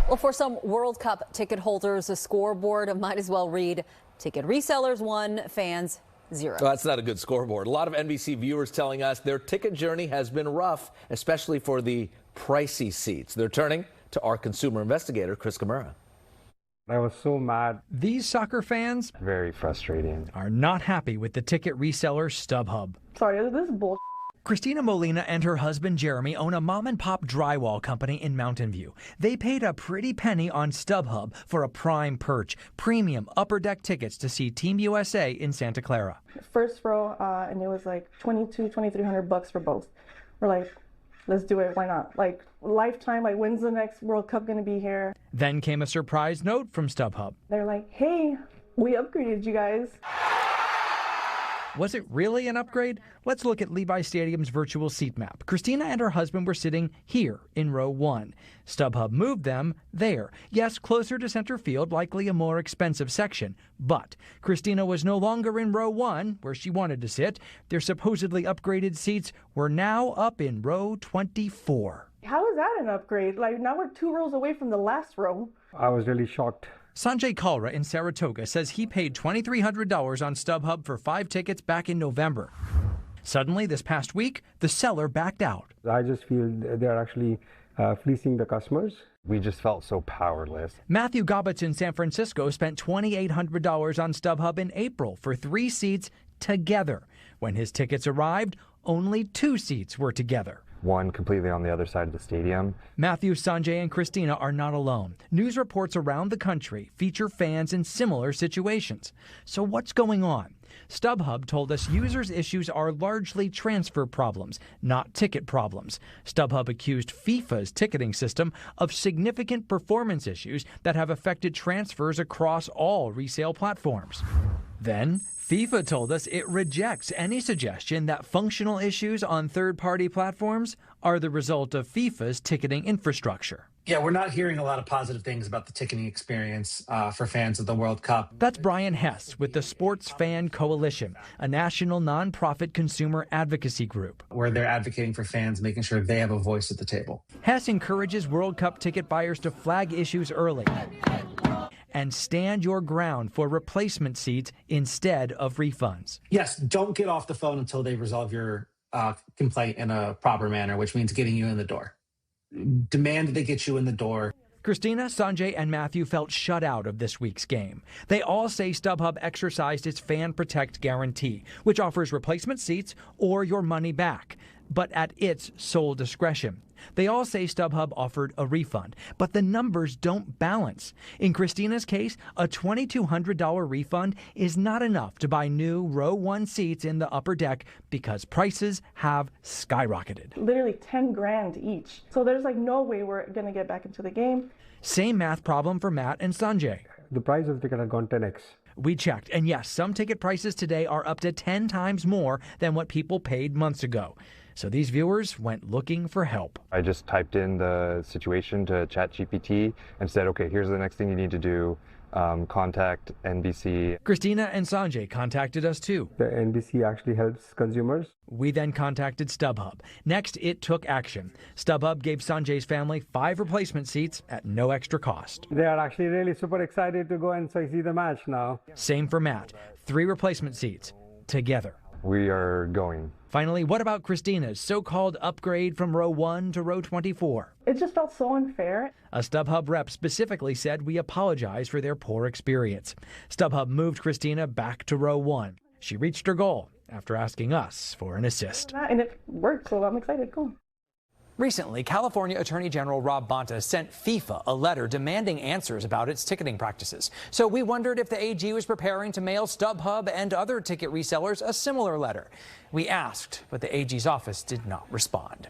Well, for some World Cup ticket holders, the scoreboard might as well read ticket resellers 1, fans 0. Well, that's not a good scoreboard. A lot of NBC viewers telling us their ticket journey has been rough, especially for the pricey seats. They're turning to our consumer investigator, Chris Camara. I was so mad. These soccer fans Very frustrating. are not happy with the ticket reseller StubHub. Sorry, this is bull. Christina Molina and her husband Jeremy own a mom-and-pop drywall company in Mountain View. They paid a pretty penny on StubHub for a prime perch, premium upper deck tickets to see Team USA in Santa Clara. First row, and it was like $2,300 for both. We're like, let's do it. Why not? Like lifetime. Like, when's the next World Cup gonna be here? Then came a surprise note from StubHub. They're like, hey, we upgraded you guys. Was it really an upgrade? Let's look at Levi Stadium's virtual seat map. Christina and her husband were sitting here in row 1. StubHub moved them there. Yes, closer to center field, likely a more expensive section. But Christina was no longer in row 1, where she wanted to sit. Their supposedly upgraded seats were now up in row 24. How is that an upgrade? Like, now we're 2 rows away from the last row. I was really shocked. Sanjay Kalra in Saratoga says he paid $2,300 on StubHub for 5 tickets back in November. Suddenly, this past week, the seller backed out. I just feel they're actually fleecing the customers. We just felt so powerless. Matthew Gobbets in San Francisco spent $2,800 on StubHub in April for 3 seats together. When his tickets arrived, only 2 seats were together. One completely on the other side of the stadium. Matthew, Sanjay, and Christina are not alone. News reports around the country feature fans in similar situations. So what's going on? StubHub told us users' issues are largely transfer problems, not ticket problems. StubHub accused FIFA's ticketing system of significant performance issues that have affected transfers across all resale platforms. Then, FIFA told us it rejects any suggestion that functional issues on third-party platforms are the result of FIFA's ticketing infrastructure. Yeah, we're not hearing a lot of positive things about the ticketing experience for fans of the World Cup. That's Brian Hess with the Sports Fan Coalition, a national nonprofit consumer advocacy group, Where they're advocating for fans, making sure they have a voice at the table. Hess encourages World Cup ticket buyers to flag issues early and stand your ground for replacement seats instead of refunds. Yes, don't get off the phone until they resolve your complaint in a proper manner, which means getting you in the door. Demand that they get you in the door. Christina, Sanjay, and Matthew felt shut out of this week's game. They all say StubHub exercised its Fan Protect guarantee, which offers replacement seats or your money back, but at its sole discretion. They all say StubHub offered a refund, but the numbers don't balance. In Christina's case, a $2,200 refund is not enough to buy new row 1 seats in the upper deck because prices have skyrocketed. Literally 10 grand each. So there's like no way we're gonna get back into the game. Same math problem for Matt and Sanjay. The price of the ticket had gone 10x. We checked, and yes, some ticket prices today are up to 10 times more than what people paid months ago. So these viewers went looking for help. I just typed in the situation to ChatGPT and said, okay, here's the next thing you need to do. Contact NBC. Christina and Sanjay contacted us too. The NBC actually helps consumers. We then contacted StubHub. Next, it took action. StubHub gave Sanjay's family 5 replacement seats at no extra cost. They are actually really super excited to go and see the match now. Same for Matt. 3 replacement seats together. We are going. Finally, what about Christina's so-called upgrade from row 1 to row 24? It just felt so unfair. A StubHub rep specifically said we apologize for their poor experience. StubHub moved Christina back to row 1. She reached her goal after asking us for an assist. And it worked, so I'm excited. Cool. Recently, California Attorney General Rob Bonta sent FIFA a letter demanding answers about its ticketing practices. So we wondered if the AG was preparing to mail StubHub and other ticket resellers a similar letter. We asked, but the AG's office did not respond.